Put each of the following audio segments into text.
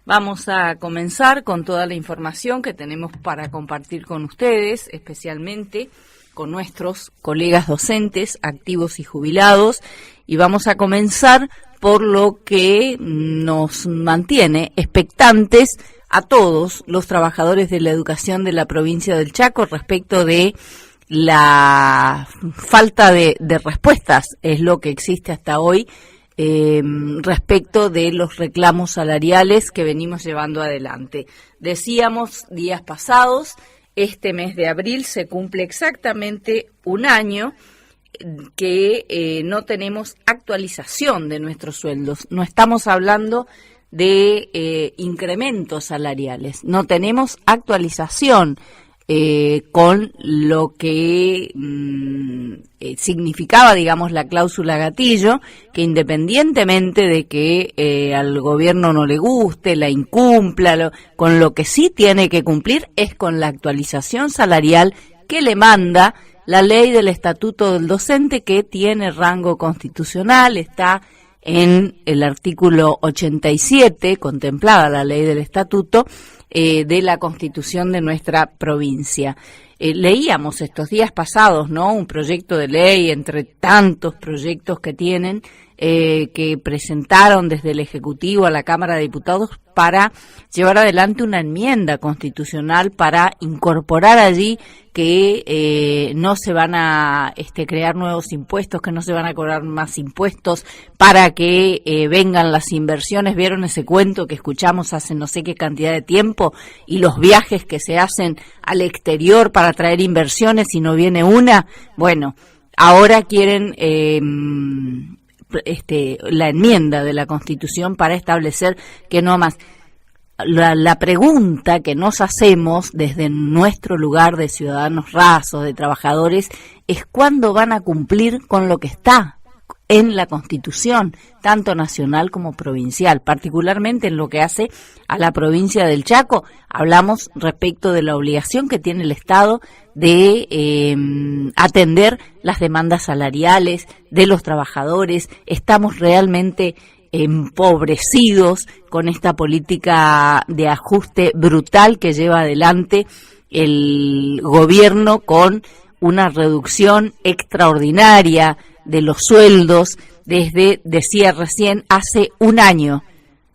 Vamos a comenzar con toda la información que tenemos para compartir con ustedes, especialmente con nuestros colegas docentes, activos y jubilados, y vamos a comenzar por lo que nos mantiene expectantes a todos los trabajadores de la educación de la provincia del Chaco respecto de la falta de respuestas, es lo que existe hasta hoy, respecto de los reclamos salariales que venimos llevando adelante. Decíamos días pasados, este mes de abril se cumple exactamente un año que no tenemos actualización de nuestros sueldos. No estamos hablando de incrementos salariales, no tenemos actualización con lo que significaba, digamos, la cláusula gatillo, que independientemente de que al gobierno no le guste, la incumpla, con lo que sí tiene que cumplir es con la actualización salarial que le manda la ley del Estatuto del Docente, que tiene rango constitucional, está en el artículo 87, contemplada la ley del Estatuto, de la Constitución de nuestra provincia. Leíamos estos días pasados, ¿no?, un proyecto de ley entre tantos proyectos que tienen, que presentaron desde el Ejecutivo a la Cámara de Diputados para llevar adelante una enmienda constitucional para incorporar allí que no se van a crear nuevos impuestos, que no se van a cobrar más impuestos, para que vengan las inversiones. ¿Vieron ese cuento que escuchamos hace no sé qué cantidad de tiempo? Y los viajes que se hacen al exterior para traer inversiones y no viene una. Bueno, ahora quieren la enmienda de la Constitución para establecer que no más. La pregunta que nos hacemos desde nuestro lugar de ciudadanos rasos, de trabajadores, es cuándo van a cumplir con lo que está en la Constitución, tanto nacional como provincial. Particularmente en lo que hace a la provincia del Chaco, hablamos respecto de la obligación que tiene el Estado de atender las demandas salariales de los trabajadores. Estamos realmente empobrecidos con esta política de ajuste brutal que lleva adelante el gobierno, con una reducción extraordinaria de los sueldos. Decía recién, hace un año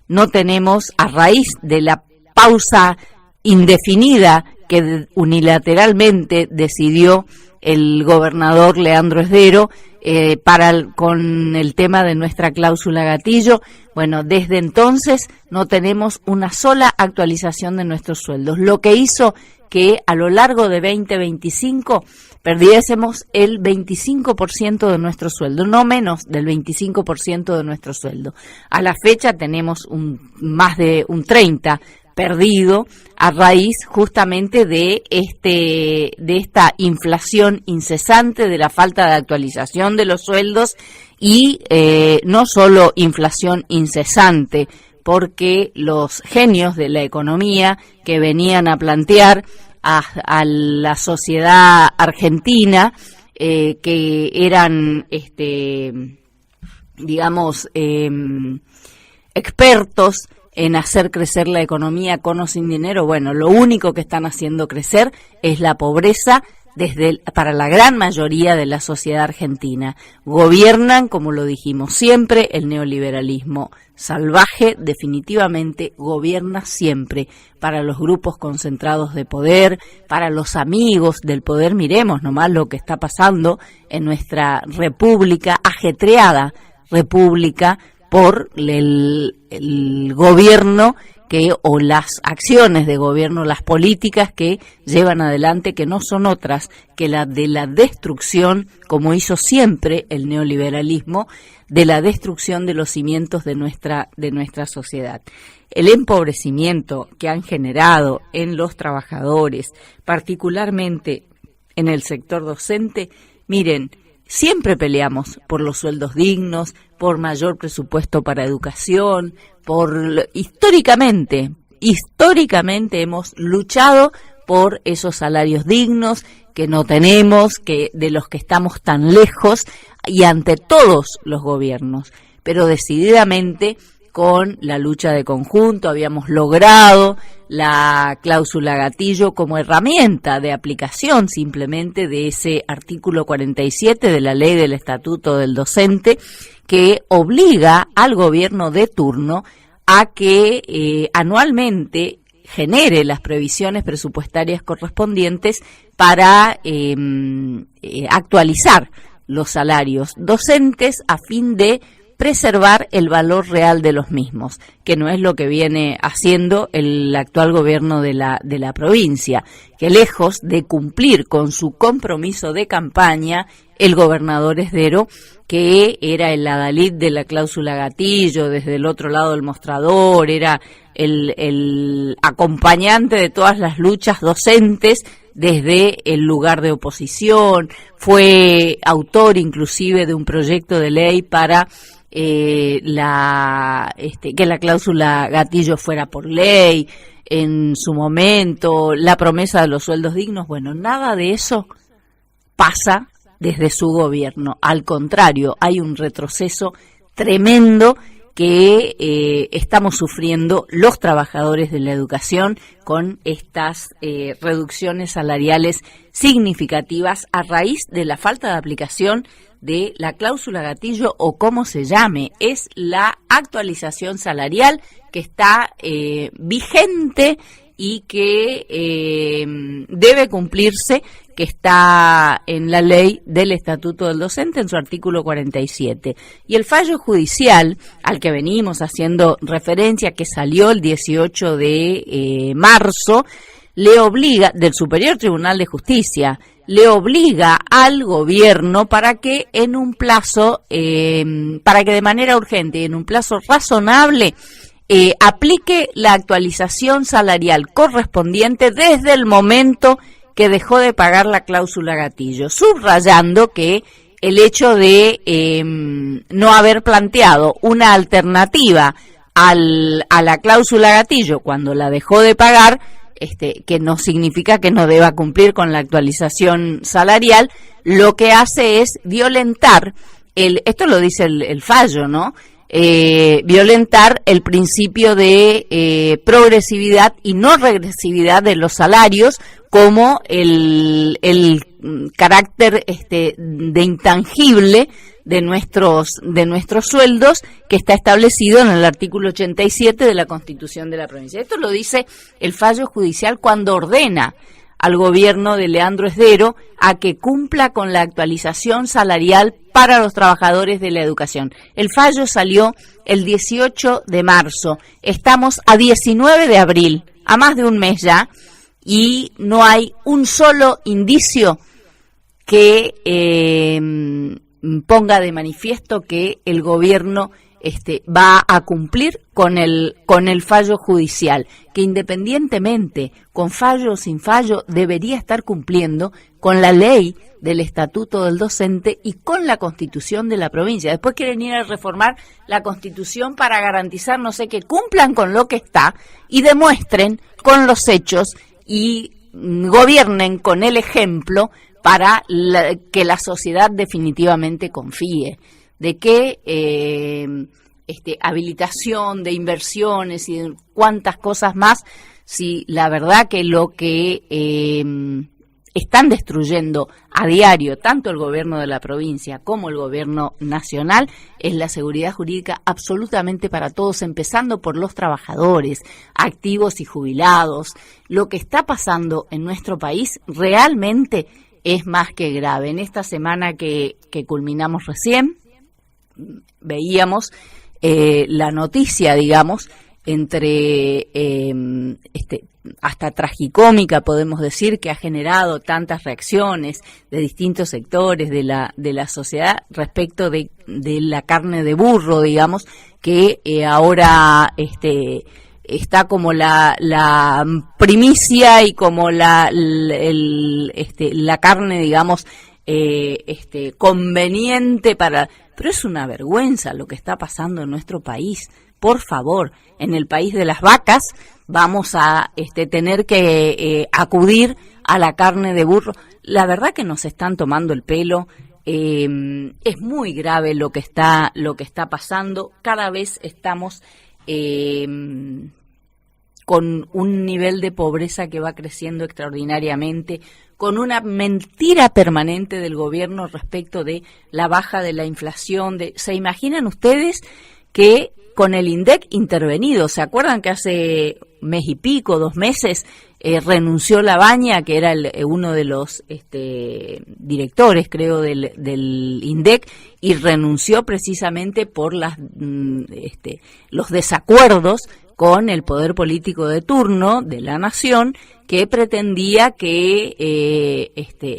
no tenemos, a raíz de la pausa indefinida que unilateralmente decidió el gobernador Leandro Esdero con el tema de nuestra cláusula gatillo. Bueno, desde entonces no tenemos una sola actualización de nuestros sueldos, lo que hizo que a lo largo de 2025 perdiésemos el 25% de nuestro sueldo, no menos del 25% de nuestro sueldo. A la fecha tenemos más de un 30% perdido a raíz justamente de esta inflación incesante, de la falta de actualización de los sueldos, y no solo inflación incesante, porque los genios de la economía que venían a plantear a la sociedad argentina, que eran expertos en hacer crecer la economía con o sin dinero, bueno, lo único que están haciendo crecer es la pobreza para la gran mayoría de la sociedad argentina. Gobiernan, como lo dijimos siempre, el neoliberalismo salvaje definitivamente gobierna siempre para los grupos concentrados de poder, para los amigos del poder. Miremos nomás lo que está pasando en nuestra república, ajetreada república, por el gobierno o las acciones de gobierno, las políticas que llevan adelante, que no son otras que la de la destrucción, como hizo siempre el neoliberalismo, de la destrucción de los cimientos de nuestra sociedad. El empobrecimiento que han generado en los trabajadores, particularmente en el sector docente, miren, siempre peleamos por los sueldos dignos, por mayor presupuesto para educación, históricamente hemos luchado por esos salarios dignos que no tenemos, de los que estamos tan lejos, y ante todos los gobiernos. Pero decididamente con la lucha de conjunto, habíamos logrado la cláusula gatillo como herramienta de aplicación simplemente de ese artículo 47 de la Ley del Estatuto del Docente, que obliga al gobierno de turno a que anualmente genere las previsiones presupuestarias correspondientes para actualizar los salarios docentes a fin de preservar el valor real de los mismos, que no es lo que viene haciendo el actual gobierno de la provincia, que lejos de cumplir con su compromiso de campaña, el gobernador Esdero, que era el adalid de la cláusula gatillo desde el otro lado del mostrador, era el acompañante de todas las luchas docentes desde el lugar de oposición, fue autor inclusive de un proyecto de ley para que la cláusula gatillo fuera por ley en su momento, la promesa de los sueldos dignos. Bueno, nada de eso pasa desde su gobierno. Al contrario, hay un retroceso tremendo que estamos sufriendo los trabajadores de la educación con estas reducciones salariales significativas a raíz de la falta de aplicación de la cláusula gatillo, o como se llame, es la actualización salarial que está vigente y que debe cumplirse, que está en la Ley del Estatuto del Docente en su artículo 47. Y el fallo judicial al que venimos haciendo referencia, que salió el 18 de marzo, le obliga, del Superior Tribunal de Justicia, le obliga al gobierno para que en un plazo, para que de manera urgente y en un plazo razonable aplique la actualización salarial correspondiente desde el momento que dejó de pagar la cláusula gatillo, subrayando que el hecho de no haber planteado una alternativa a la cláusula gatillo cuando la dejó de pagar, que no significa que no deba cumplir con la actualización salarial, lo que hace es violentar, esto lo dice el fallo, ¿no? Violentar el principio de progresividad y no regresividad de los salarios, como el carácter de intangible de nuestros sueldos, que está establecido en el artículo 87 de la Constitución de la provincia. Esto lo dice el fallo judicial cuando ordena al gobierno de Leandro Esdero a que cumpla con la actualización salarial para los trabajadores de la educación. El fallo salió el 18 de marzo. Estamos a 19 de abril, a más de un mes ya, y no hay un solo indicio que ponga de manifiesto que el gobierno va a cumplir con el fallo judicial, que independientemente, con fallo o sin fallo, debería estar cumpliendo con la ley del Estatuto del Docente y con la Constitución de la provincia. Después quieren ir a reformar la Constitución para garantizar, no sé, que cumplan con lo que está y demuestren con los hechos y gobiernen con el ejemplo para que la sociedad definitivamente confíe de que habilitación de inversiones y de cuantas cosas más, si la verdad que lo que están destruyendo a diario tanto el gobierno de la provincia como el gobierno nacional es la seguridad jurídica absolutamente para todos, empezando por los trabajadores activos y jubilados. Lo que está pasando en nuestro país realmente es más que grave. En esta semana que culminamos recién, veíamos la noticia, digamos, entre hasta tragicómica, podemos decir, que ha generado tantas reacciones de distintos sectores de la sociedad respecto de la carne de burro, digamos, que ahora está como la primicia y como la carne, digamos, conveniente para... Pero es una vergüenza lo que está pasando en nuestro país. Por favor, en el país de las vacas vamos a tener que acudir a la carne de burro. La verdad que nos están tomando el pelo es muy grave lo que está pasando. Cada vez estamos con un nivel de pobreza que va creciendo extraordinariamente, con una mentira permanente del gobierno respecto de la baja de la inflación. ¿Se imaginan ustedes que con el INDEC intervenido, se acuerdan que hace mes y pico, 2 meses, renunció Labaña, que era uno de los directores, creo, del INDEC, y renunció precisamente por los desacuerdos con el poder político de turno de la nación, que pretendía que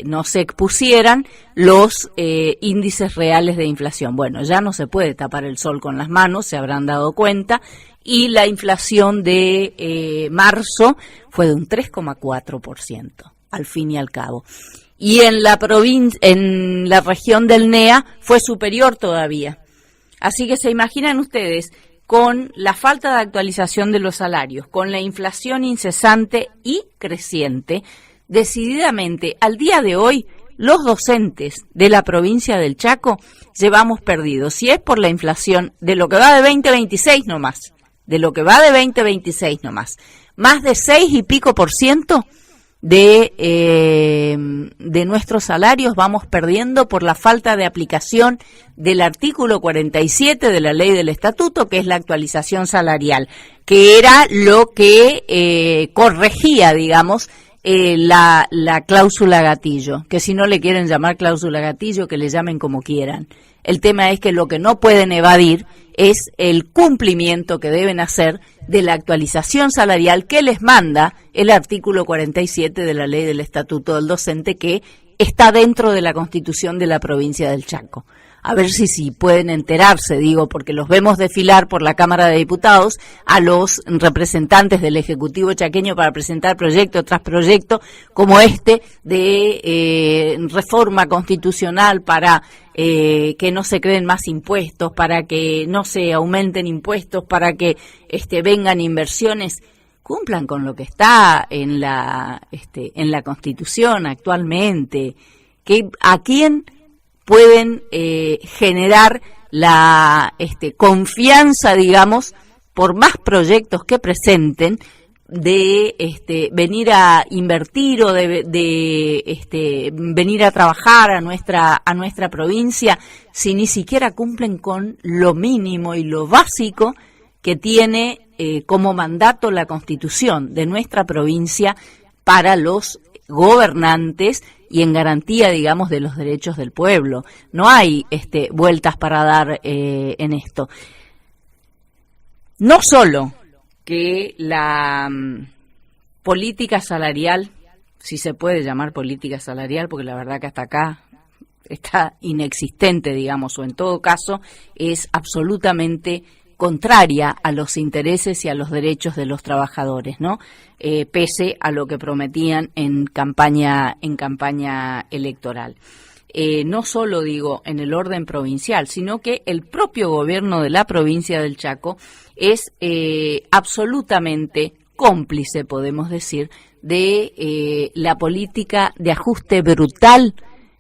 no se expusieran los índices reales de inflación. Bueno, ya no se puede tapar el sol con las manos, se habrán dado cuenta, y la inflación de marzo fue de un 3,4%, al fin y al cabo. Y en la región del NEA fue superior todavía. Así que se imaginan ustedes, con la falta de actualización de los salarios, con la inflación incesante y creciente, decididamente al día de hoy los docentes de la provincia del Chaco llevamos perdidos, si es por la inflación de lo que va de 2026 nomás, más de 6 y pico % de nuestros salarios vamos perdiendo por la falta de aplicación del artículo 47 de la ley del estatuto, que es la actualización salarial, que era lo que corregía, digamos, la cláusula gatillo, que si no le quieren llamar cláusula gatillo, que le llamen como quieran. El tema es que lo que no pueden evadir es el cumplimiento que deben hacer de la actualización salarial que les manda el artículo 47 de la ley del Estatuto del Docente, que está dentro de la Constitución de la provincia del Chaco. A ver si pueden enterarse, digo, porque los vemos desfilar por la Cámara de Diputados a los representantes del Ejecutivo chaqueño para presentar proyecto tras proyecto, como de reforma constitucional para que no se creen más impuestos, para que no se aumenten impuestos, para que vengan inversiones. Cumplan con lo que está en la Constitución actualmente. ¿A quién pueden generar la confianza, digamos, por más proyectos que presenten, de venir a invertir o de venir a trabajar a nuestra provincia, si ni siquiera cumplen con lo mínimo y lo básico que tiene como mandato la Constitución de nuestra provincia para los gobernantes y en garantía, digamos, de los derechos del pueblo? No hay vueltas para dar en esto. No solo que la política salarial, si se puede llamar política salarial, porque la verdad que hasta acá está inexistente, digamos, o en todo caso es absolutamente contraria a los intereses y a los derechos de los trabajadores, ¿no? Pese a lo que prometían en campaña electoral. No solo, digo, en el orden provincial, sino que el propio gobierno de la provincia del Chaco es absolutamente cómplice, podemos decir, de la política de ajuste brutal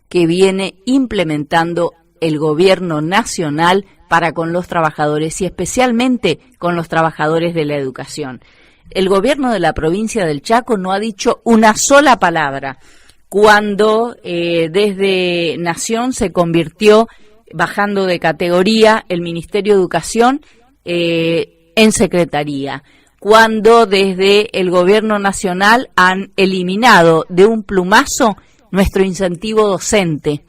que viene implementando el gobierno nacional para con los trabajadores y especialmente con los trabajadores de la educación. El gobierno de la provincia del Chaco no ha dicho una sola palabra cuando desde Nación se convirtió, bajando de categoría, el Ministerio de Educación en Secretaría, cuando desde el gobierno nacional han eliminado de un plumazo nuestro incentivo docente,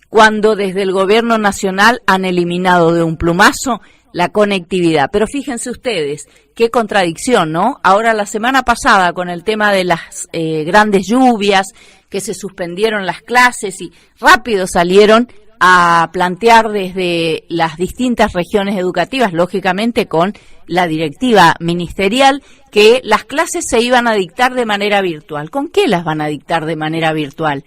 cuando desde el gobierno nacional han eliminado de un plumazo la conectividad. Pero fíjense ustedes, qué contradicción, ¿no? Ahora, la semana pasada, con el tema de las grandes lluvias, que se suspendieron las clases y rápido salieron a plantear desde las distintas regiones educativas, lógicamente con la directiva ministerial, que las clases se iban a dictar de manera virtual. ¿Con qué las van a dictar de manera virtual?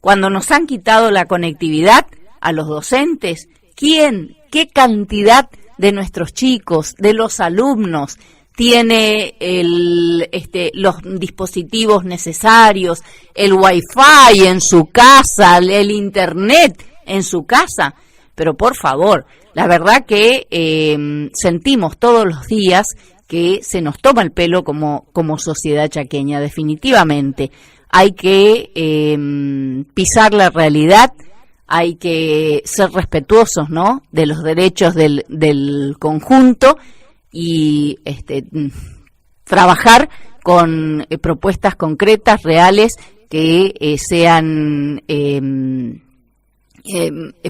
Cuando nos han quitado la conectividad a los docentes, ¿quién, qué cantidad de nuestros chicos, de los alumnos, tiene los dispositivos necesarios, el wifi en su casa, el internet en su casa. Pero por favor, la verdad que sentimos todos los días que se nos toma el pelo como sociedad chaqueña. Definitivamente hay que pisar la realidad, hay que ser respetuosos, ¿no?, de los derechos del conjunto y trabajar con propuestas concretas, reales, que sean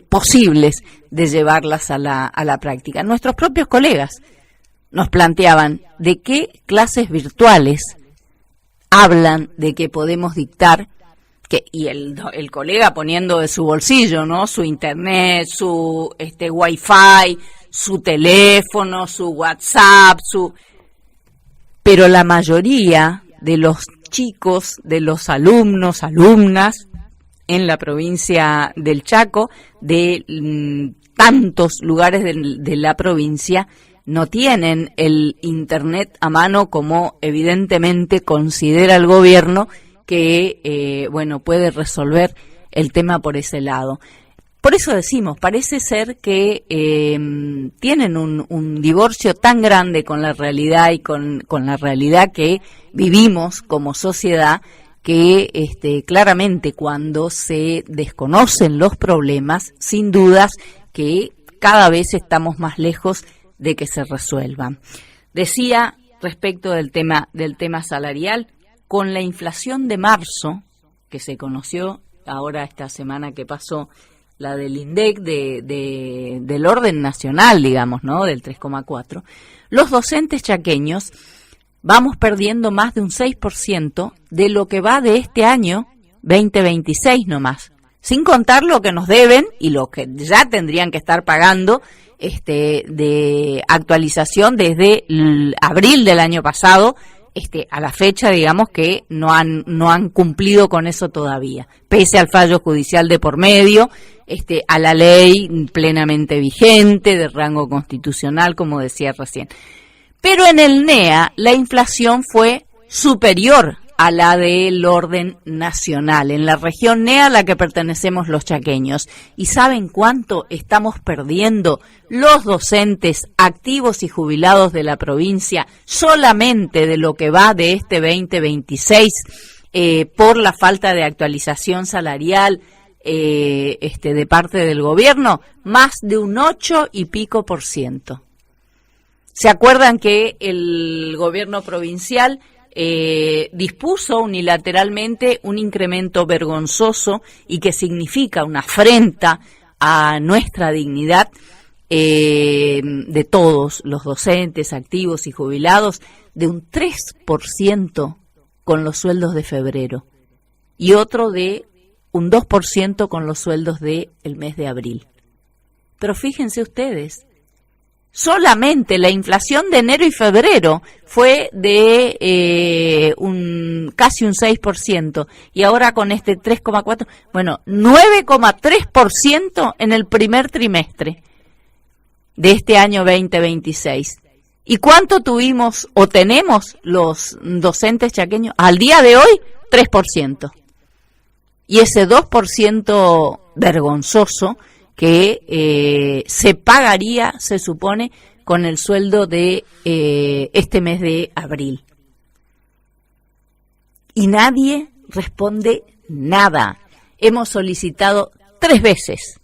posibles de llevarlas a la práctica. Nuestros propios colegas nos planteaban de qué clases virtuales hablan de que podemos dictar, y el colega poniendo de su bolsillo, ¿no?, su internet, su wifi, su teléfono, su WhatsApp, pero la mayoría de los chicos, de los alumnos, alumnas en la provincia del Chaco, de tantos lugares de la provincia, no tienen el internet a mano, como evidentemente considera el gobierno que puede resolver el tema por ese lado. Por eso decimos, parece ser que tienen un divorcio tan grande con la realidad y con la realidad que vivimos como sociedad, que claramente cuando se desconocen los problemas, sin dudas que cada vez estamos más lejos de que se resuelvan. Decía respecto del tema salarial, con la inflación de marzo, que se conoció ahora esta semana que pasó, la del INDEC del orden nacional, digamos, ¿no?, del 3,4, los docentes chaqueños vamos perdiendo más de un 6% de lo que va de este año 2026 nomás, sin contar lo que nos deben y lo que ya tendrían que estar pagando de actualización desde abril del año pasado a la fecha, digamos, que no han cumplido con eso todavía, pese al fallo judicial de por medio, a la ley plenamente vigente de rango constitucional, como decía recién. Pero en el NEA la inflación fue superior a la del orden nacional, en la región NEA a la que pertenecemos los chaqueños. ¿Y saben cuánto estamos perdiendo los docentes activos y jubilados de la provincia solamente de lo que va de este 2026 por la falta de actualización salarial de parte del gobierno? Más de un 8 y pico %. ¿Se acuerdan que el gobierno provincial dispuso unilateralmente un incremento vergonzoso y que significa una afrenta a nuestra dignidad de todos los docentes activos y jubilados, de un 3% con los sueldos de febrero y otro de un 2% con los sueldos del mes de abril? Pero fíjense ustedes, solamente la inflación de enero y febrero fue de casi un 6%, y ahora con este 3,4%, 9,3% en el primer trimestre de este año 2026. ¿Y cuánto tuvimos o tenemos los docentes chaqueños? Al día de hoy, 3%. Y ese 2% vergonzoso que se pagaría, se supone, con el sueldo de este mes de abril. Y nadie responde nada. Hemos solicitado 3 veces,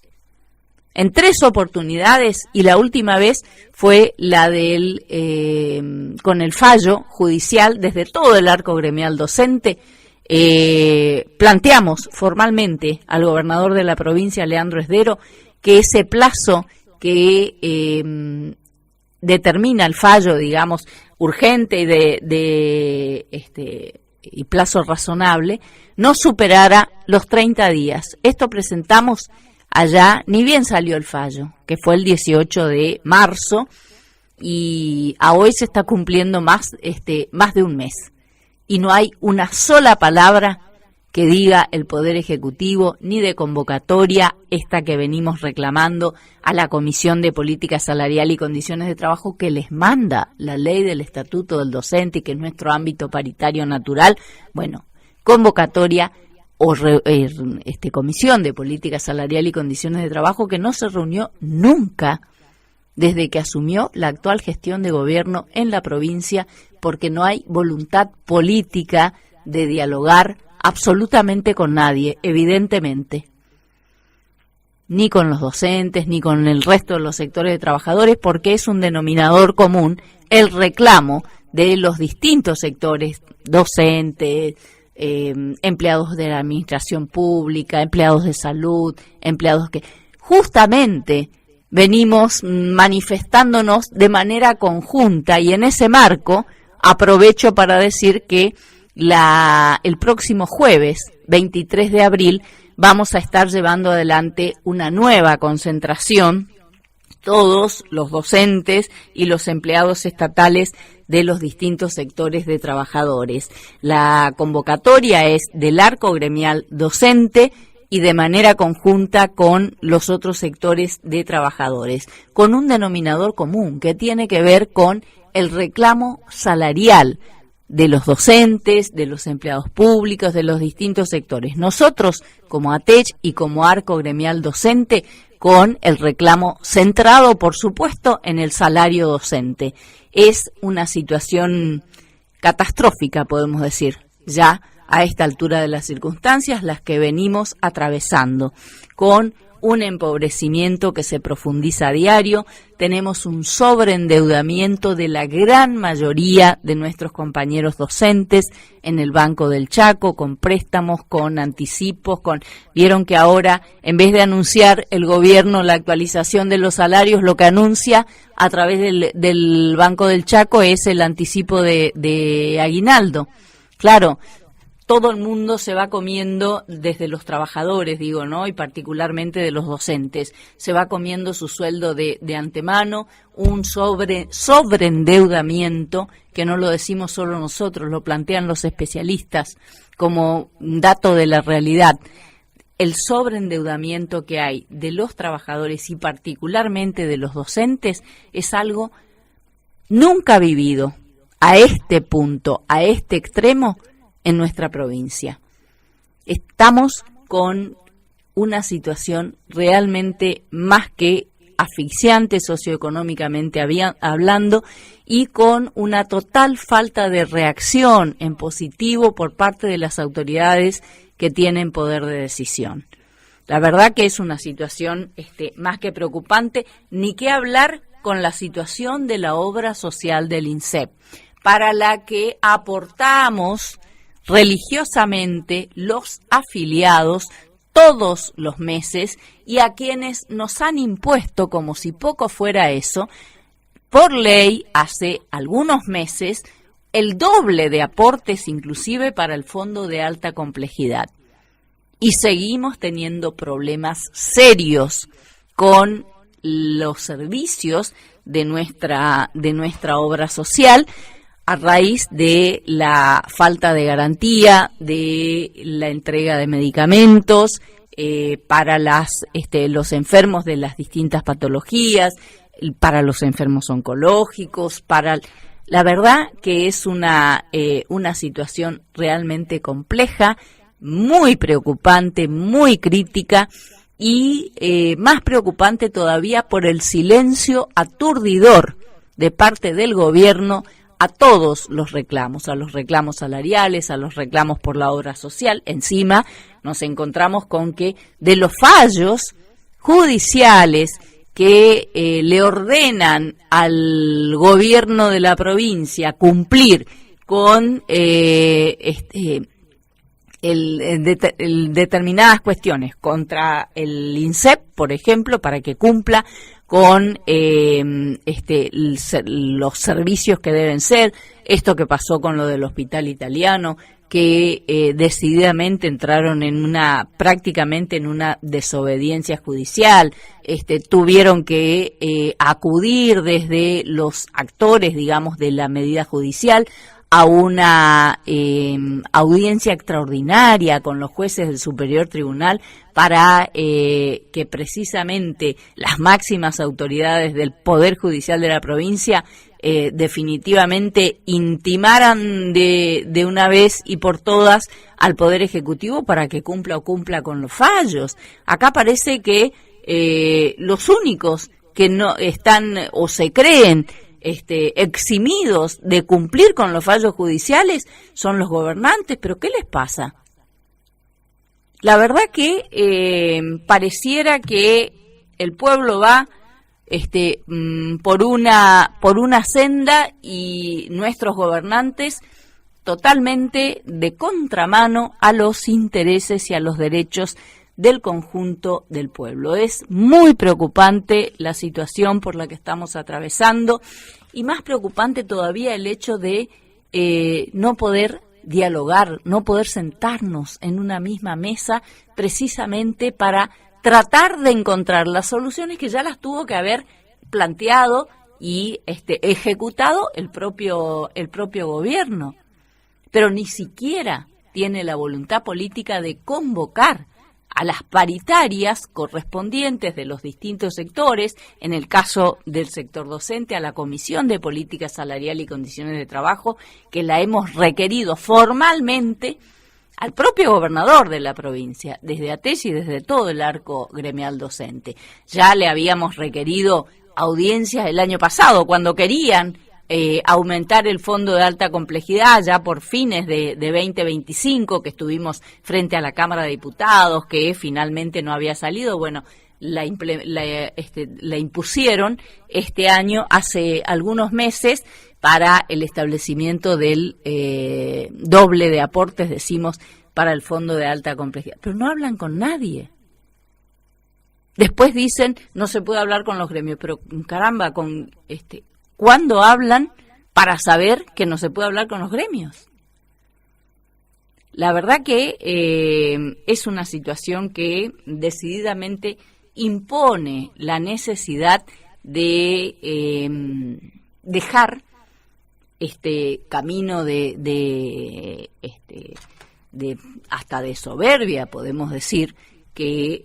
en 3 oportunidades, y la última vez fue la con el fallo judicial desde todo el arco gremial docente. Planteamos formalmente al gobernador de la provincia, Leandro Esdero, que ese plazo que determina el fallo, digamos, urgente y plazo razonable, no superara los 30 días. Esto presentamos allá, ni bien salió el fallo, que fue el 18 de marzo, y a hoy se está cumpliendo más de un mes. Y no hay una sola palabra que diga el Poder Ejecutivo, ni de convocatoria, esta que venimos reclamando a la Comisión de Política Salarial y Condiciones de Trabajo que les manda la ley del Estatuto del Docente y que es nuestro ámbito paritario natural. Bueno, convocatoria o Comisión de Política Salarial y Condiciones de Trabajo que no se reunió nunca desde que asumió la actual gestión de gobierno en la provincia, porque no hay voluntad política de dialogar absolutamente con nadie, evidentemente, ni con los docentes, ni con el resto de los sectores de trabajadores, porque es un denominador común el reclamo de los distintos sectores, docentes, empleados de la administración pública, empleados de salud, empleados que justamente venimos manifestándonos de manera conjunta, y en ese marco aprovecho para decir que el próximo jueves 23 de abril vamos a estar llevando adelante una nueva concentración, todos los docentes y los empleados estatales de los distintos sectores de trabajadores. La convocatoria es del arco gremial docente y de manera conjunta con los otros sectores de trabajadores, con un denominador común que tiene que ver con el reclamo salarial de los docentes, de los empleados públicos, de los distintos sectores. Nosotros, como ATECH y como arco gremial docente, con el reclamo centrado, por supuesto, en el salario docente. Es una situación catastrófica, podemos decir, ya a esta altura de las circunstancias, las que venimos atravesando, con un empobrecimiento que se profundiza a diario. Tenemos un sobreendeudamiento de la gran mayoría de nuestros compañeros docentes en el Banco del Chaco, con préstamos, con anticipos, vieron que ahora, en vez de anunciar el gobierno la actualización de los salarios, lo que anuncia a través del Banco del Chaco es el anticipo de aguinaldo. Claro, todo el mundo se va comiendo, desde los trabajadores, digo, ¿no? Y particularmente de los docentes, se va comiendo su sueldo de antemano, un sobreendeudamiento, que no lo decimos solo nosotros, lo plantean los especialistas como dato de la realidad. El sobreendeudamiento que hay de los trabajadores y particularmente de los docentes es algo nunca vivido a este punto, a este extremo, en nuestra provincia. Estamos con una situación realmente más que asfixiante socioeconómicamente hablando, y con una total falta de reacción en positivo por parte de las autoridades que tienen poder de decisión. La verdad que es una situación más que preocupante, ni qué hablar con la situación de la obra social del INSEP, para la que aportamos religiosamente los afiliados todos los meses, y a quienes nos han impuesto, como si poco fuera eso, por ley hace algunos meses, el doble de aportes inclusive para el fondo de alta complejidad. Y seguimos teniendo problemas serios con los servicios de nuestra obra social, a raíz de la falta de garantía, de la entrega de medicamentos para los enfermos de las distintas patologías, para los enfermos oncológicos, la verdad que es una situación realmente compleja, muy preocupante, muy crítica, y más preocupante todavía por el silencio aturdidor de parte del gobierno a todos los reclamos, a los reclamos salariales, a los reclamos por la obra social. Encima nos encontramos con que de los fallos judiciales que le ordenan al gobierno de la provincia cumplir con determinadas cuestiones contra el INSEP, por ejemplo, para que cumpla con los servicios que deben ser, esto que pasó con lo del hospital italiano, que decididamente entraron prácticamente en una desobediencia judicial, tuvieron que acudir desde los actores, digamos, de la medida judicial a una audiencia extraordinaria con los jueces del Superior Tribunal para que precisamente las máximas autoridades del Poder Judicial de la provincia definitivamente intimaran de una vez y por todas al Poder Ejecutivo para que cumpla con los fallos. Acá parece que los únicos que no están o se creen eximidos de cumplir con los fallos judiciales son los gobernantes. ¿Pero qué les pasa? La verdad que pareciera que el pueblo va por una senda y nuestros gobernantes totalmente de contramano a los intereses y a los derechos del conjunto del pueblo. Es muy preocupante la situación por la que estamos atravesando y más preocupante todavía el hecho de no poder dialogar, no poder sentarnos en una misma mesa precisamente para tratar de encontrar las soluciones que ya las tuvo que haber planteado y ejecutado el propio gobierno, pero ni siquiera tiene la voluntad política de convocar a las paritarias correspondientes de los distintos sectores, en el caso del sector docente, a la Comisión de Política Salarial y Condiciones de Trabajo, que la hemos requerido formalmente al propio gobernador de la provincia, desde ATES y desde todo el arco gremial docente. Ya le habíamos requerido audiencias el año pasado, cuando querían aumentar el fondo de alta complejidad ya por fines de 2025, que estuvimos frente a la Cámara de Diputados, que finalmente no había salido. Bueno, la impusieron este año, hace algunos meses, para el establecimiento del doble de aportes, decimos, para el fondo de alta complejidad. Pero no hablan con nadie. Después dicen, no se puede hablar con los gremios, pero caramba, ¿cuándo hablan para saber que no se puede hablar con los gremios? La verdad que es una situación que decididamente impone la necesidad de dejar este camino de hasta de soberbia, podemos decir, que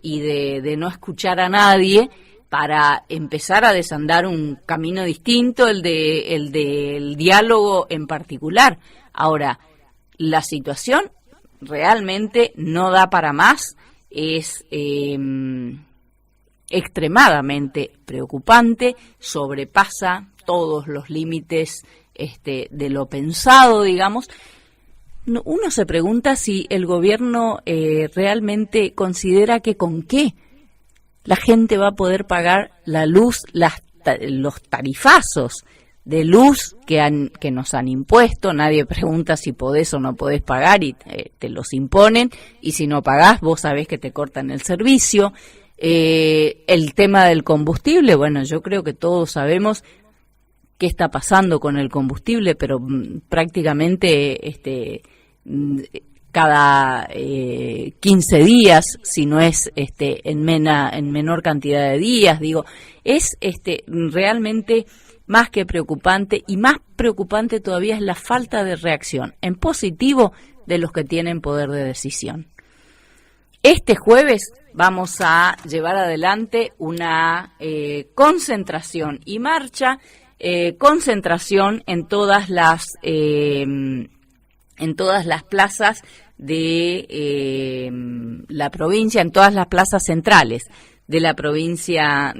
y de no escuchar a nadie, para empezar a desandar un camino distinto, el del diálogo en particular. Ahora, la situación realmente no da para más, es extremadamente preocupante, sobrepasa todos los límites de lo pensado, digamos. Uno se pregunta si el gobierno realmente considera que con qué la gente va a poder pagar la luz, los tarifazos de luz que nos han impuesto. Nadie pregunta si podés o no podés pagar y te los imponen, y si no pagás vos sabés que te cortan el servicio. El tema del combustible, bueno, yo creo que todos sabemos qué está pasando con el combustible, pero prácticamente cada 15 días, si no es en menor cantidad de días, digo, es realmente más que preocupante, y más preocupante todavía es la falta de reacción en positivo de los que tienen poder de decisión. Este jueves vamos a llevar adelante una concentración y marcha, concentración en todas las plazas de la provincia, en todas las plazas centrales de la provincia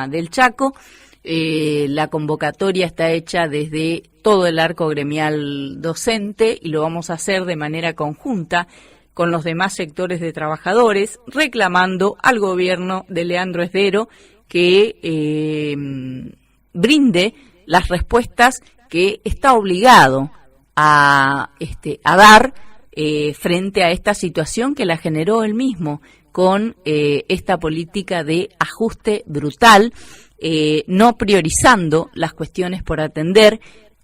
del Chaco. La convocatoria está hecha desde todo el arco gremial docente y lo vamos a hacer de manera conjunta con los demás sectores de trabajadores, reclamando al gobierno de Leandro Esdero que brinde las respuestas que está obligado a dar frente a esta situación que la generó él mismo con esta política de ajuste brutal, no priorizando las cuestiones por atender,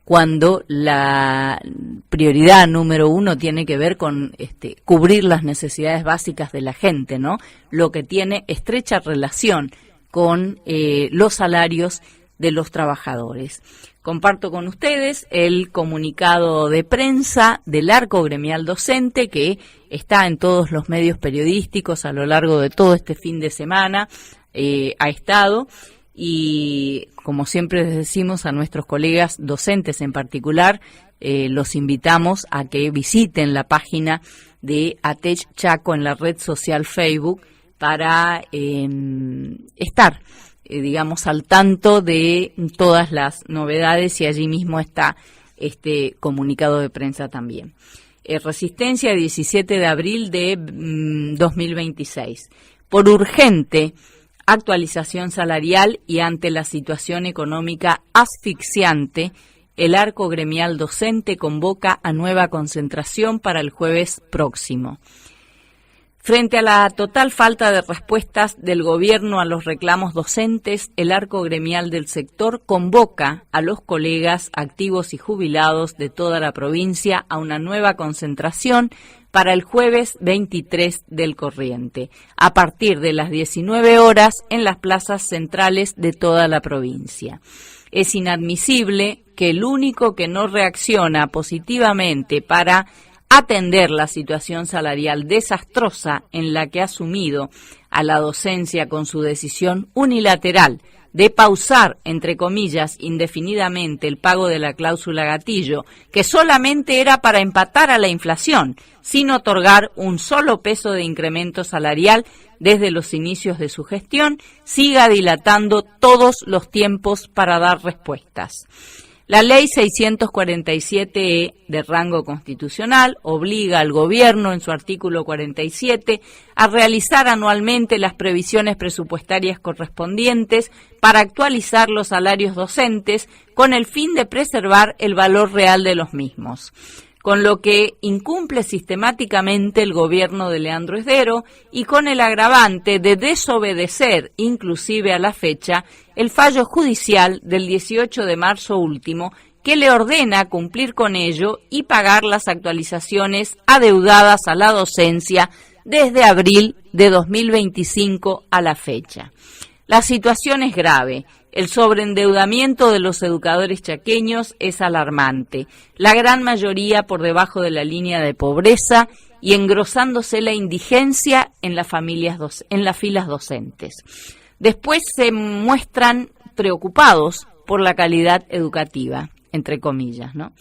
cuando la prioridad número uno tiene que ver con cubrir las necesidades básicas de la gente, ¿no? Lo que tiene estrecha relación con los salarios de los trabajadores. Comparto con ustedes el comunicado de prensa del Arco Gremial Docente, que está en todos los medios periodísticos a lo largo de todo este fin de semana, ha estado, y como siempre les decimos a nuestros colegas docentes en particular, los invitamos a que visiten la página de ATECH Chaco en la red social Facebook para estar digamos, al tanto de todas las novedades, y allí mismo está este comunicado de prensa también. Resistencia, 17 de abril de 2026. Por urgente actualización salarial y ante la situación económica asfixiante, el Arco Gremial Docente convoca a nueva concentración para el jueves próximo. Frente a la total falta de respuestas del gobierno a los reclamos docentes, el Arco Gremial del sector convoca a los colegas activos y jubilados de toda la provincia a una nueva concentración para el jueves 23 del corriente, a partir de las 19 horas en las plazas centrales de toda la provincia. Es inadmisible que el único que no reacciona positivamente para atender la situación salarial desastrosa en la que ha sumido a la docencia con su decisión unilateral de pausar, entre comillas, indefinidamente el pago de la cláusula gatillo, que solamente era para empatar a la inflación, sin otorgar un solo peso de incremento salarial desde los inicios de su gestión, siga dilatando todos los tiempos para dar respuestas. La Ley 647-E de rango constitucional obliga al Gobierno, en su artículo 47, a realizar anualmente las previsiones presupuestarias correspondientes para actualizar los salarios docentes con el fin de preservar el valor real de los mismos, con lo que incumple sistemáticamente el gobierno de Leandro Esdero y con el agravante de desobedecer, inclusive a la fecha, el fallo judicial del 18 de marzo último, que le ordena cumplir con ello y pagar las actualizaciones adeudadas a la docencia desde abril de 2025 a la fecha. La situación es grave. El sobreendeudamiento de los educadores chaqueños es alarmante, la gran mayoría por debajo de la línea de pobreza y engrosándose la indigencia en las filas docentes. Después se muestran preocupados por la calidad educativa, entre comillas, ¿no?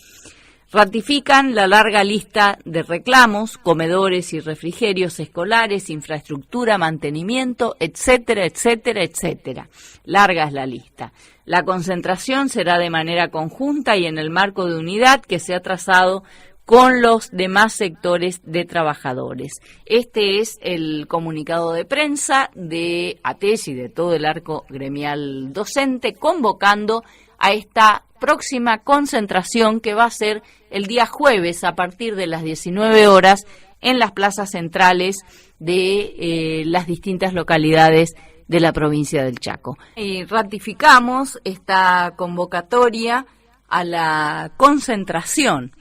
Ratifican la larga lista de reclamos, comedores y refrigerios escolares, infraestructura, mantenimiento, etcétera, etcétera, etcétera. Larga es la lista. La concentración será de manera conjunta y en el marco de unidad que se ha trazado con los demás sectores de trabajadores. Este es el comunicado de prensa de ATECH y de todo el Arco Gremial Docente, convocando a esta próxima concentración que va a ser el día jueves a partir de las 19 horas en las plazas centrales de las distintas localidades de la provincia del Chaco. Y ratificamos esta convocatoria a la concentración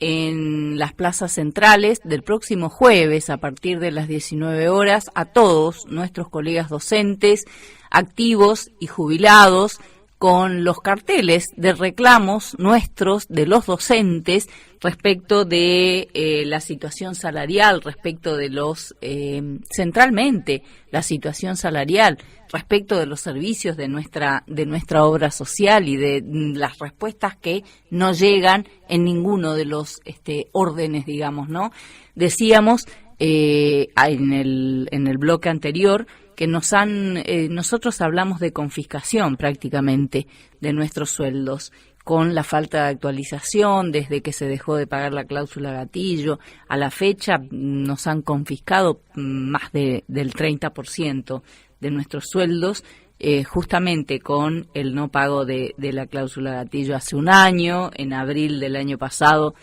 en las plazas centrales del próximo jueves a partir de las 19 horas a todos nuestros colegas docentes, activos y jubilados, con los carteles de reclamos nuestros, de los docentes, respecto de la situación salarial, respecto de centralmente, la situación salarial, respecto de los servicios de nuestra obra social y de las respuestas que no llegan en ninguno de los órdenes, digamos, ¿no? Decíamos en el bloque anterior que nosotros hablamos de confiscación prácticamente de nuestros sueldos, con la falta de actualización desde que se dejó de pagar la cláusula gatillo. A la fecha nos han confiscado más del 30% de nuestros sueldos, justamente con el no pago de la cláusula gatillo hace un año. En abril del año pasado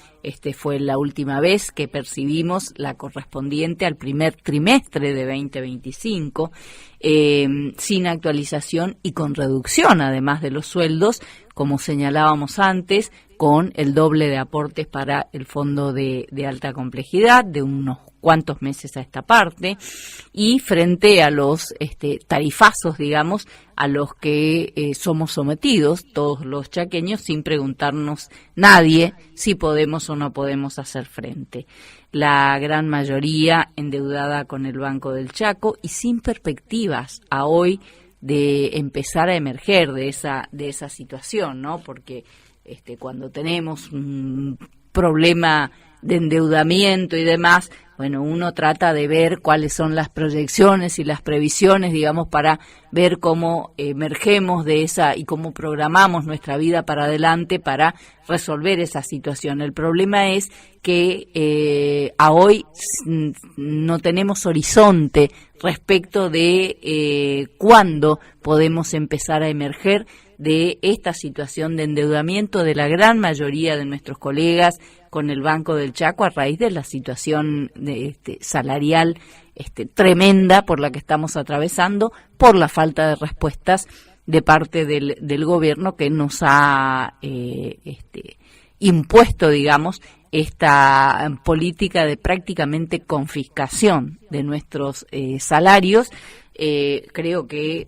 fue la última vez que percibimos la correspondiente al primer trimestre de 2025, sin actualización y con reducción además de los sueldos, como señalábamos antes, con el doble de aportes para el fondo de alta complejidad de unos cuántos meses a esta parte, y frente a los tarifazos, digamos, a los que somos sometidos todos los chaqueños sin preguntarnos nadie si podemos o no podemos hacer frente. La gran mayoría endeudada con el Banco del Chaco y sin perspectivas a hoy de empezar a emerger de esa situación, ¿no? Porque cuando tenemos un problema de endeudamiento y demás, bueno, uno trata de ver cuáles son las proyecciones y las previsiones, digamos, para ver cómo emergemos de esa y cómo programamos nuestra vida para adelante para resolver esa situación. El problema es que a hoy no tenemos horizonte respecto de cuándo podemos empezar a emerger de esta situación de endeudamiento de la gran mayoría de nuestros colegas con el Banco del Chaco a raíz de la situación salarial tremenda por la que estamos atravesando, por la falta de respuestas de parte del gobierno que nos ha impuesto, digamos, esta política de prácticamente confiscación de nuestros salarios. Creo que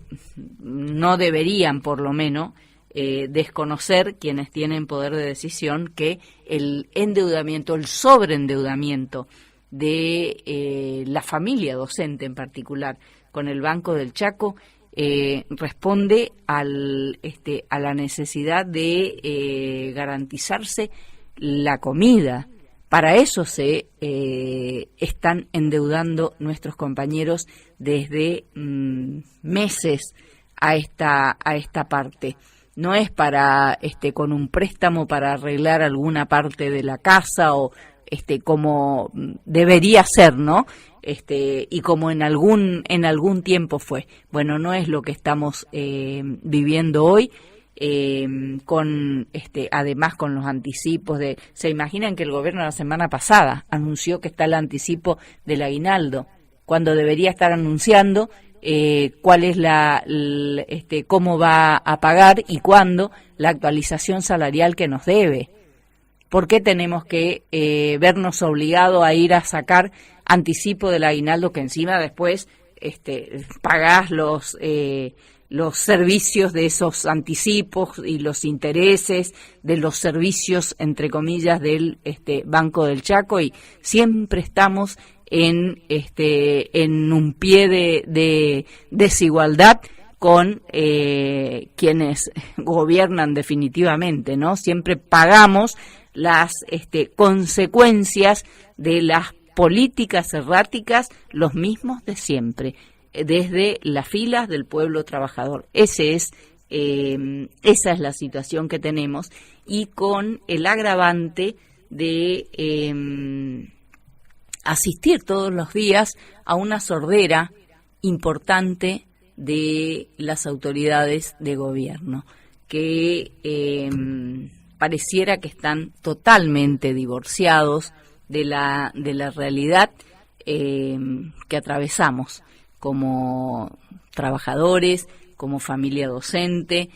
no deberían, por lo menos, desconocer quienes tienen poder de decisión que el endeudamiento, el sobreendeudamiento de la familia docente en particular con el Banco del Chaco responde a la necesidad de garantizarse la comida. Para eso se están endeudando nuestros compañeros desde meses a esta parte. No es para con un préstamo para arreglar alguna parte de la casa o como debería ser, ¿no? Y como en algún tiempo fue. Bueno, no es lo que estamos viviendo hoy. Además con los anticipos se imaginan que el gobierno la semana pasada anunció que está el anticipo del aguinaldo cuando debería estar anunciando cuál es cómo va a pagar y cuándo la actualización salarial que nos debe. ¿Por qué tenemos que vernos obligados a ir a sacar anticipo del aguinaldo que encima después pagás los servicios de esos anticipos y los intereses de los servicios, entre comillas, del Banco del Chaco, y siempre estamos en un pie de desigualdad con quienes gobiernan definitivamente, ¿no? Siempre pagamos las consecuencias de las políticas erráticas, los mismos de siempre, desde las filas del pueblo trabajador. Esa es la situación que tenemos, y con el agravante de asistir todos los días a una sordera importante de las autoridades de gobierno, que pareciera que están totalmente divorciados de la realidad que atravesamos como trabajadores, como familia docente,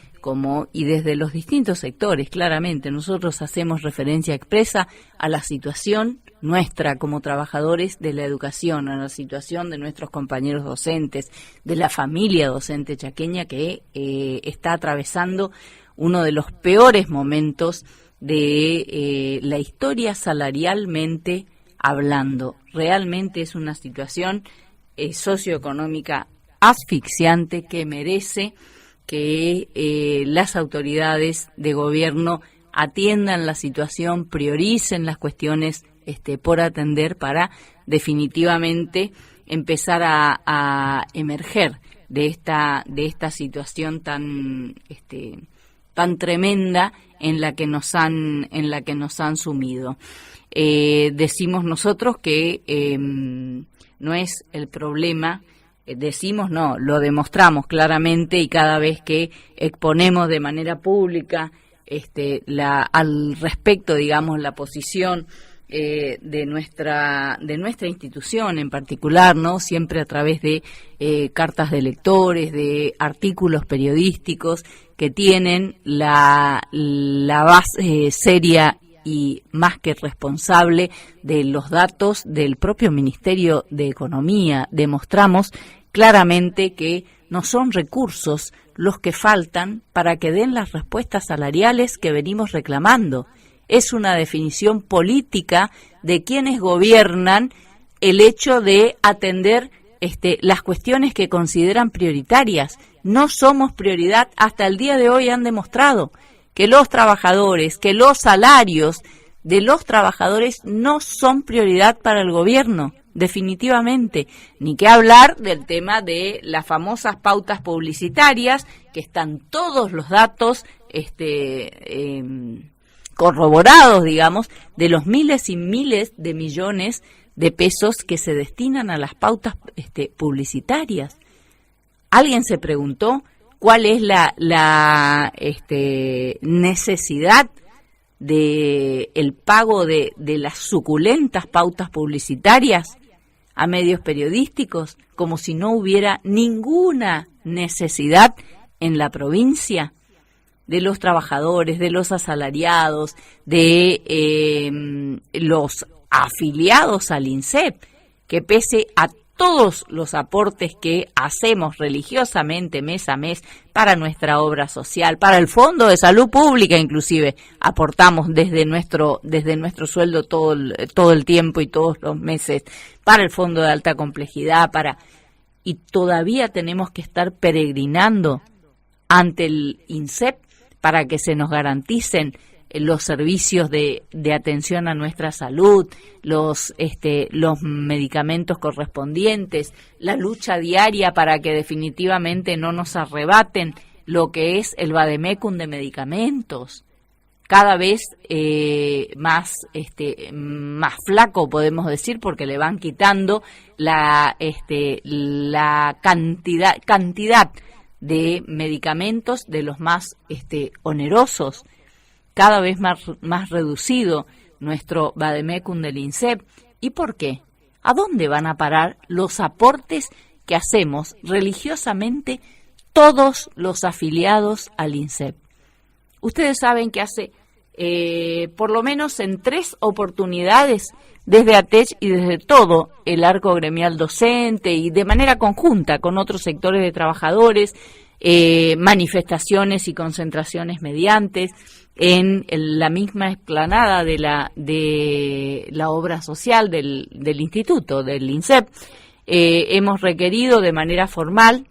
y desde los distintos sectores. Claramente nosotros hacemos referencia expresa a la situación nuestra como trabajadores de la educación, a la situación de nuestros compañeros docentes, de la familia docente chaqueña que está atravesando uno de los peores momentos de la historia salarialmente hablando. Realmente es una situación socioeconómica asfixiante que merece que las autoridades de gobierno atiendan la situación, prioricen las cuestiones por atender para definitivamente empezar a emerger de esta situación tan tremenda en la que nos han sumido. Decimos nosotros que no es el problema. Decimos no, lo demostramos claramente, y cada vez que exponemos de manera pública al respecto, digamos, la posición de nuestra institución en particular, ¿no? Siempre a través de cartas de lectores, de artículos periodísticos que tienen la base seria y más que responsable de los datos del propio Ministerio de Economía. Demostramos claramente que no son recursos los que faltan para que den las respuestas salariales que venimos reclamando. Es una definición política de quienes gobiernan el hecho de atender las cuestiones que consideran prioritarias. No somos prioridad. Hasta el día de hoy han demostrado que los trabajadores, que los salarios de los trabajadores no son prioridad para el gobierno, definitivamente. Ni que hablar del tema de las famosas pautas publicitarias, que están todos los datos corroborados, digamos, de los miles y miles de millones de pesos que se destinan a las pautas publicitarias. ¿Alguien se preguntó cuál es la necesidad de el pago de las suculentas pautas publicitarias a medios periodísticos, como si no hubiera ninguna necesidad en la provincia de los trabajadores, de los asalariados, de los afiliados al INSEP, que pese a todos los aportes que hacemos religiosamente mes a mes para nuestra obra social, para el Fondo de Salud Pública inclusive, aportamos desde nuestro sueldo todo el tiempo y todos los meses, para el Fondo de Alta Complejidad, y todavía tenemos que estar peregrinando ante el INSEP para que se nos garanticen los servicios de atención a nuestra salud, los medicamentos correspondientes, la lucha diaria para que definitivamente no nos arrebaten lo que es el vademecum de medicamentos, cada vez más flaco, podemos decir, porque le van quitando la cantidad de medicamentos de los más onerosos. Cada vez más reducido nuestro vademecum del INSEP. ¿Y por qué? ¿A dónde van a parar los aportes que hacemos religiosamente todos los afiliados al INSEP? Ustedes saben que hace por lo menos en 3 oportunidades desde ATECH y desde todo el arco gremial docente y de manera conjunta con otros sectores de trabajadores, manifestaciones y concentraciones mediantes en la misma explanada de la obra social del instituto, del INSEP. Hemos requerido de manera formal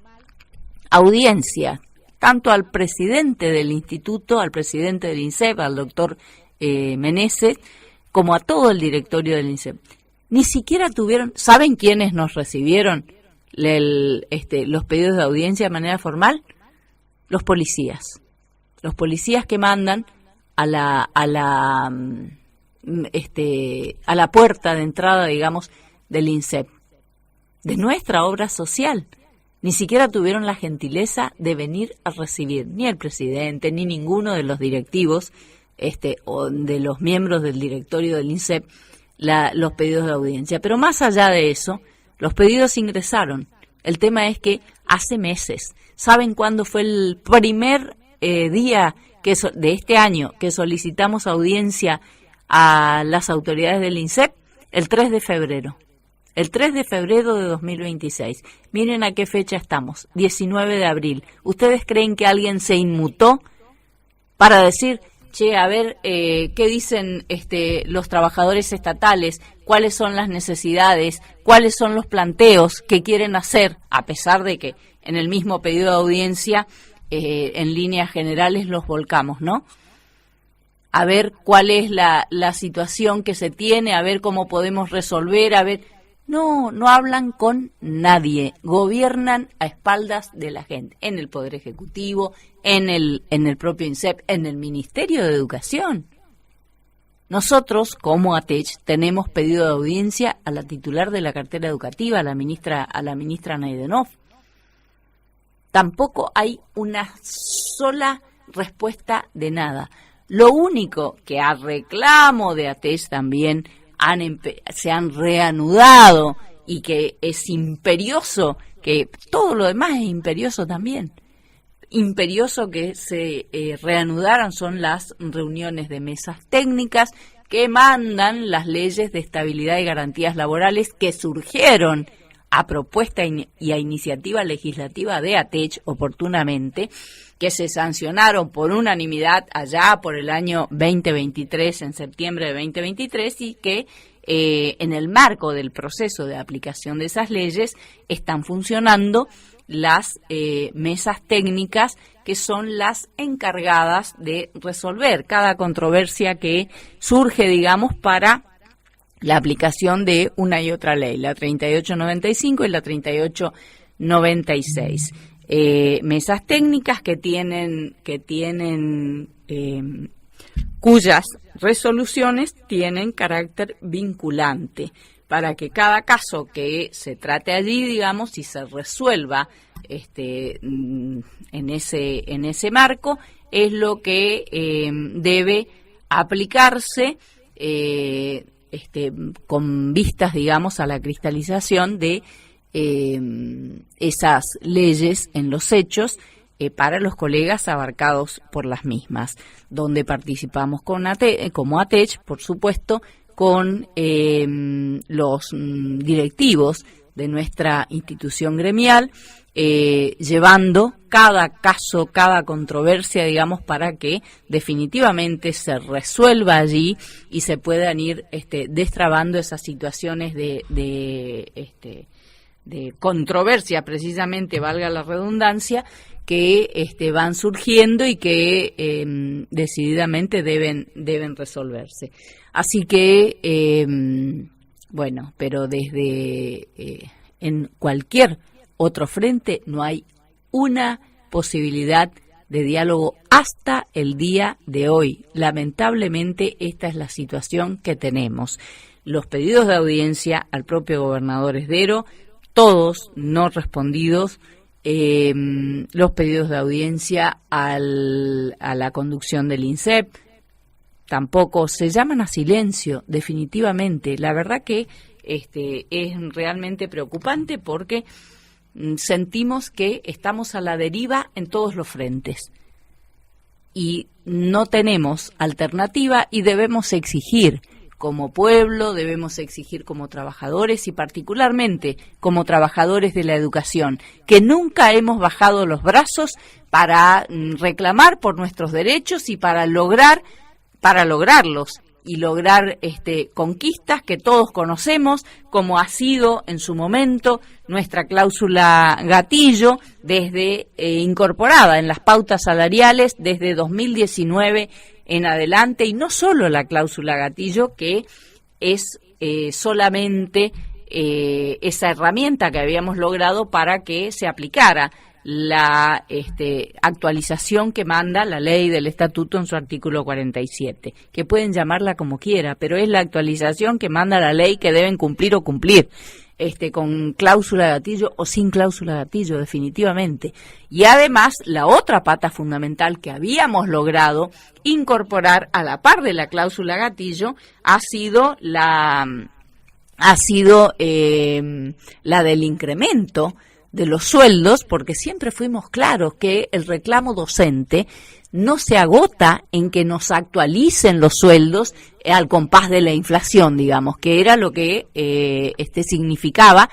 audiencia tanto al presidente del instituto, al presidente del INSEP, al doctor Meneses, como a todo el directorio del INSEP. Ni siquiera tuvieron, ¿saben quiénes nos recibieron los pedidos de audiencia de manera formal? Los policías que mandan a la puerta de entrada, digamos, del INSEP, de nuestra obra social. Ni siquiera tuvieron la gentileza de venir a recibir ni el presidente ni ninguno de los directivos o de los miembros del directorio del INSEP los pedidos de audiencia. Pero más allá de eso, los pedidos ingresaron. El tema es que hace meses, ¿saben cuándo fue el primer día de este año que solicitamos audiencia a las autoridades del INSEP? El 3 de febrero. El 3 de febrero de 2026. Miren a qué fecha estamos, 19 de abril. ¿Ustedes creen que alguien se inmutó para decir, che, a ver, qué dicen los trabajadores estatales, cuáles son las necesidades, cuáles son los planteos que quieren hacer, a pesar de que en el mismo pedido de audiencia, en líneas generales los volcamos, ¿no? A ver cuál es la situación que se tiene, a ver cómo podemos resolver, a ver... No hablan con nadie, gobiernan a espaldas de la gente, en el Poder Ejecutivo, en el propio INSEP, en el Ministerio de Educación. Nosotros, como ATECH, tenemos pedido de audiencia a la titular de la cartera educativa, a la ministra Naidenov. Tampoco hay una sola respuesta de nada. Lo único que a reclamo de ATECH también se han reanudado y que es imperioso, que todo lo demás es imperioso también. imperioso que se reanudaran son las reuniones de mesas técnicas que mandan las leyes de estabilidad y garantías laborales que surgieron a propuesta y a iniciativa legislativa de ATECH oportunamente, que se sancionaron por unanimidad allá por el año 2023, en septiembre de 2023, y que en el marco del proceso de aplicación de esas leyes están funcionando las mesas técnicas, que son las encargadas de resolver cada controversia que surge, digamos, para la aplicación de una y otra ley, la 3895 y la 3896. Mesas técnicas que tienen cuyas resoluciones tienen carácter vinculante, para que cada caso que se trate allí, digamos, y se resuelva en ese marco, es lo que debe aplicarse con vistas, digamos, a la cristalización de esas leyes en los hechos para los colegas abarcados por las mismas, donde participamos como ATECH, por supuesto, con los directivos de nuestra institución gremial, llevando cada caso, cada controversia, digamos, para que definitivamente se resuelva allí y se puedan ir destrabando esas situaciones de controversia, precisamente, valga la redundancia, que van surgiendo y que decididamente deben resolverse. Así que, bueno, pero desde en cualquier otro frente no hay una posibilidad de diálogo hasta el día de hoy. Lamentablemente, esta es la situación que tenemos. Los pedidos de audiencia al propio gobernador Esdero, todos no respondidos. Los pedidos de audiencia a la conducción del INSEP tampoco, se llaman a silencio, definitivamente. La verdad que es realmente preocupante, porque sentimos que estamos a la deriva en todos los frentes y no tenemos alternativa, y debemos exigir como pueblo, debemos exigir como trabajadores, y particularmente como trabajadores de la educación, que nunca hemos bajado los brazos para reclamar por nuestros derechos y para lograrlos y lograr conquistas que todos conocemos, como ha sido en su momento nuestra cláusula gatillo, desde incorporada en las pautas salariales desde 2019 en adelante, y no solo la cláusula gatillo, que es solamente esa herramienta que habíamos logrado para que se aplicara la actualización que manda la ley del estatuto en su artículo 47, que pueden llamarla como quiera, pero es la actualización que manda la ley, que deben cumplir o cumplir, con cláusula gatillo o sin cláusula gatillo, definitivamente. Y además, la otra pata fundamental que habíamos logrado incorporar a la par de la cláusula gatillo ha sido la del incremento de los sueldos, porque siempre fuimos claros que el reclamo docente no se agota en que nos actualicen los sueldos al compás de la inflación, digamos, que era lo que significaba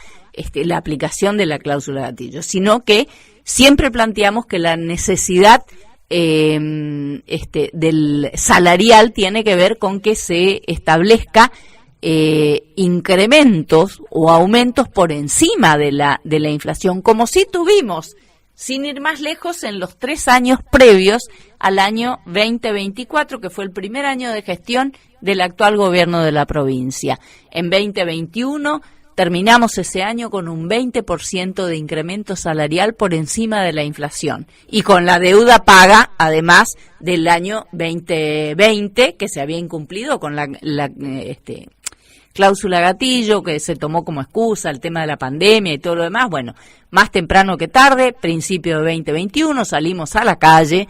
la aplicación de la cláusula gatillo, sino que siempre planteamos que la necesidad del salarial tiene que ver con que se establezca incrementos o aumentos por encima de la inflación, como sí tuvimos, sin ir más lejos, en los 3 años previos al año 2024, que fue el primer año de gestión del actual gobierno de la provincia. En 2021 terminamos ese año con un 20% de incremento salarial por encima de la inflación, y con la deuda paga, además, del año 2020, que se había incumplido con la cláusula gatillo, que se tomó como excusa el tema de la pandemia y todo lo demás. Bueno, más temprano que tarde, principio de 2021, salimos a la calle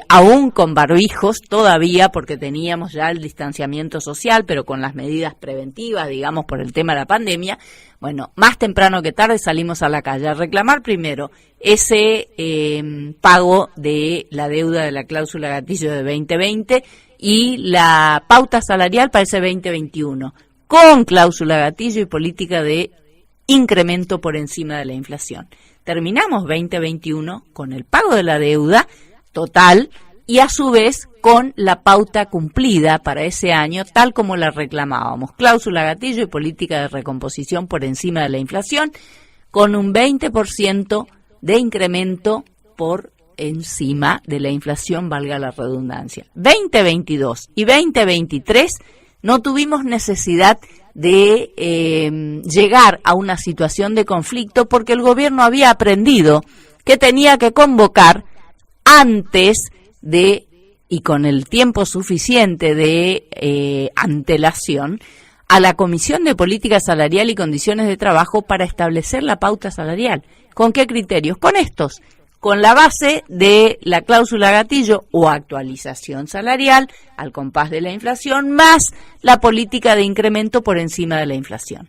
aún con barbijos todavía, porque teníamos ya el distanciamiento social, pero con las medidas preventivas, digamos, por el tema de la pandemia. Bueno, más temprano que tarde salimos a la calle a reclamar primero ese pago de la deuda de la cláusula gatillo de 2020 y la pauta salarial para ese 2021, con cláusula gatillo y política de incremento por encima de la inflación. Terminamos 2021 con el pago de la deuda total y a su vez con la pauta cumplida para ese año tal como la reclamábamos, cláusula gatillo y política de recomposición por encima de la inflación, con un 20% de incremento por encima de la inflación, valga la redundancia. 2022 y 2023 no tuvimos necesidad de llegar a una situación de conflicto porque el gobierno había aprendido que tenía que convocar antes de, y con el tiempo suficiente de antelación, a la Comisión de Política Salarial y Condiciones de Trabajo para establecer la pauta salarial. ¿Con qué criterios? Con estos, con la base de la cláusula gatillo o actualización salarial al compás de la inflación, más la política de incremento por encima de la inflación.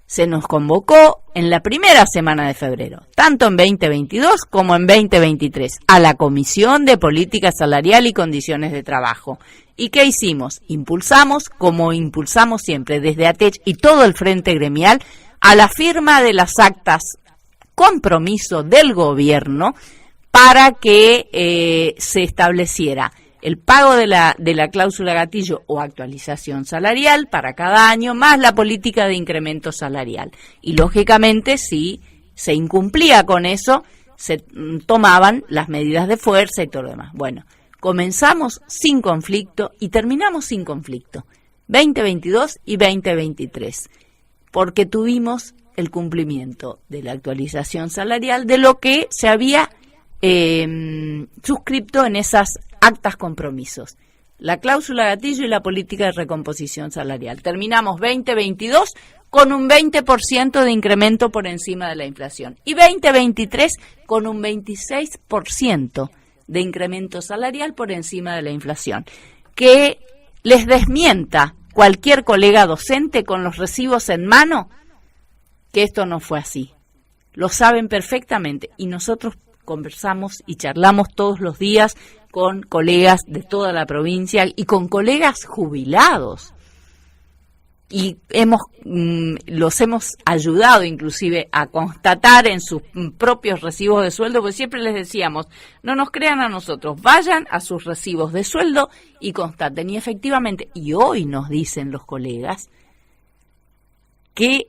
Se nos convocó en la primera semana de febrero, tanto en 2022 como en 2023, a la Comisión de Política Salarial y Condiciones de Trabajo. ¿Y qué hicimos? Impulsamos, como impulsamos siempre desde ATECH y todo el frente gremial, a la firma de las actas compromiso del gobierno para que se estableciera el pago de la cláusula gatillo o actualización salarial para cada año, más la política de incremento salarial. Y lógicamente, si se incumplía con eso, se tomaban las medidas de fuerza y todo lo demás. Bueno, comenzamos sin conflicto y terminamos sin conflicto, 2022 y 2023, porque tuvimos el cumplimiento de la actualización salarial de lo que se había suscripto en esas actas compromisos, la cláusula gatillo y la política de recomposición salarial. Terminamos 2022 con un 20% de incremento por encima de la inflación y 2023 con un 26% de incremento salarial por encima de la inflación. Que les desmienta cualquier colega docente con los recibos en mano que esto no fue así. Lo saben perfectamente y nosotros conversamos y charlamos todos los días con colegas de toda la provincia y con colegas jubilados. Y los hemos ayudado inclusive a constatar en sus propios recibos de sueldo, porque siempre les decíamos, no nos crean a nosotros, vayan a sus recibos de sueldo y constaten. Y efectivamente, y hoy nos dicen los colegas, que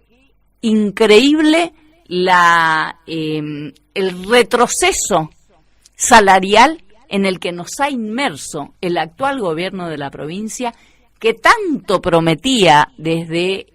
increíble el retroceso salarial en el que nos ha inmerso el actual gobierno de la provincia, que tanto prometía desde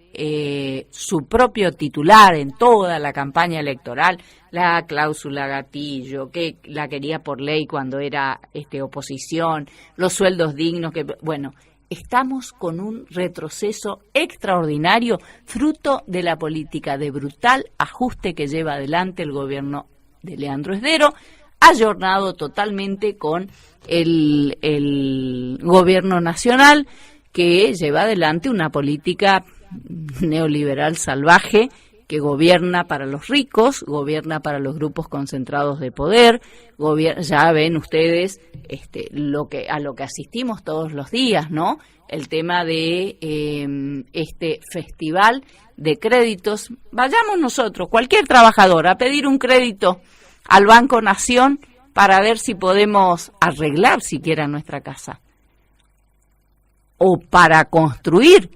su propio titular en toda la campaña electoral, la cláusula gatillo, que la quería por ley cuando era oposición, los sueldos dignos, bueno, estamos con un retroceso extraordinario, fruto de la política de brutal ajuste que lleva adelante el gobierno de Leandro Esdero, ayornado totalmente con el gobierno nacional, que lleva adelante una política neoliberal salvaje que gobierna para los ricos, gobierna para los grupos concentrados de poder, ya ven ustedes a lo que asistimos todos los días, ¿no? El tema de este festival de créditos. Vayamos nosotros, cualquier trabajador, a pedir un crédito al Banco Nación para ver si podemos arreglar siquiera nuestra casa. O para construir.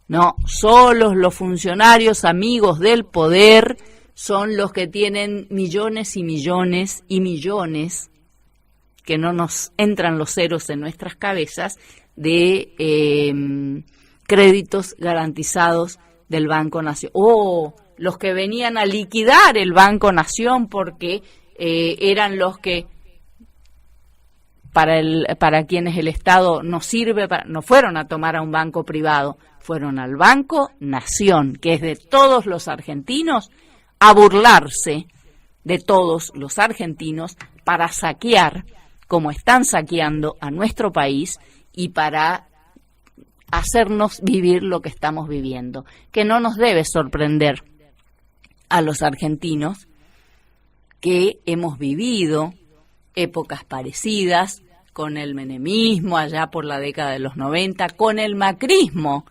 No, solo los funcionarios amigos del poder son los que tienen millones y millones y millones, que no nos entran los ceros en nuestras cabezas, de créditos garantizados del Banco Nación. O los que venían a liquidar el Banco Nación porque eran los que para quienes el Estado no sirve, no fueron a tomar a un banco privado, fueron al Banco Nación, que es de todos los argentinos, a burlarse de todos los argentinos para saquear cómo están saqueando a nuestro país y para hacernos vivir lo que estamos viviendo, que no nos debe sorprender a los argentinos, que hemos vivido épocas parecidas con el menemismo allá por la década de los 90, con el macrismo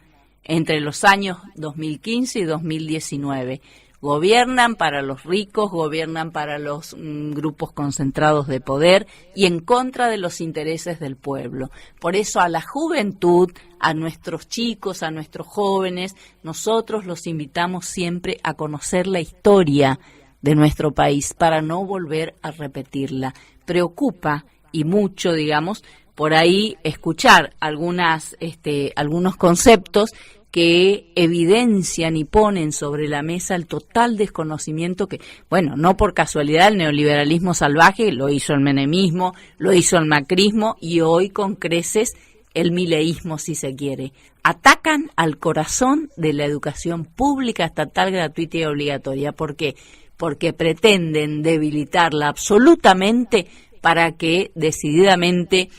entre los años 2015 y 2019. Gobiernan para los ricos, gobiernan para los grupos concentrados de poder y en contra de los intereses del pueblo. Por eso a la juventud, a nuestros chicos, a nuestros jóvenes, nosotros los invitamos siempre a conocer la historia de nuestro país para no volver a repetirla. Preocupa y mucho, digamos, por ahí escuchar algunos conceptos que evidencian y ponen sobre la mesa el total desconocimiento que, bueno, no por casualidad el neoliberalismo salvaje lo hizo el menemismo, lo hizo el macrismo y hoy con creces el mileísmo, si se quiere. Atacan al corazón de la educación pública estatal gratuita y obligatoria. ¿Por qué? Porque pretenden debilitarla absolutamente para que decididamente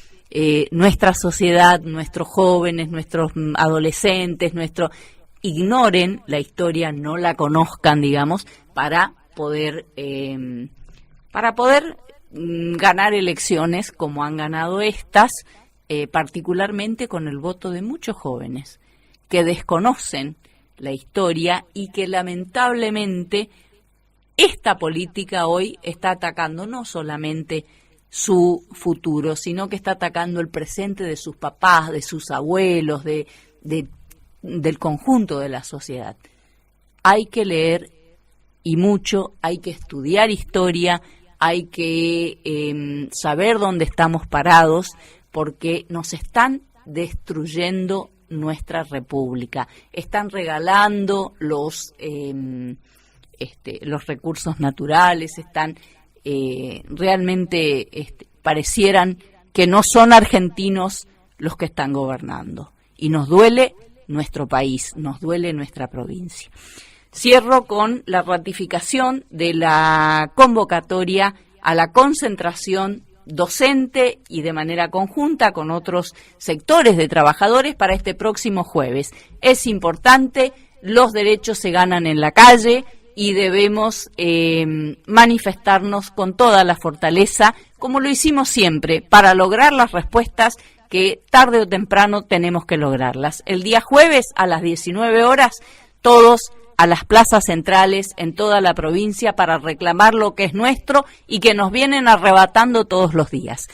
nuestra sociedad, nuestros jóvenes, nuestros adolescentes, ignoren la historia, no la conozcan, digamos, para poder ganar elecciones como han ganado estas, particularmente con el voto de muchos jóvenes que desconocen la historia y que lamentablemente esta política hoy está atacando no solamente su futuro, sino que está atacando el presente de sus papás, de sus abuelos, del conjunto de la sociedad. Hay que leer y mucho, hay que estudiar historia, hay que saber dónde estamos parados, porque nos están destruyendo nuestra república. Están regalando los recursos naturales, están realmente parecieran que no son argentinos los que están gobernando. Y nos duele nuestro país, nos duele nuestra provincia. Cierro con la ratificación de la convocatoria a la concentración docente y de manera conjunta con otros sectores de trabajadores para este próximo jueves. Es importante, los derechos se ganan en la calle y debemos manifestarnos con toda la fortaleza, como lo hicimos siempre, para lograr las respuestas que tarde o temprano tenemos que lograrlas. El día jueves a las 19 horas, todos a las plazas centrales en toda la provincia para reclamar lo que es nuestro y que nos vienen arrebatando todos los días.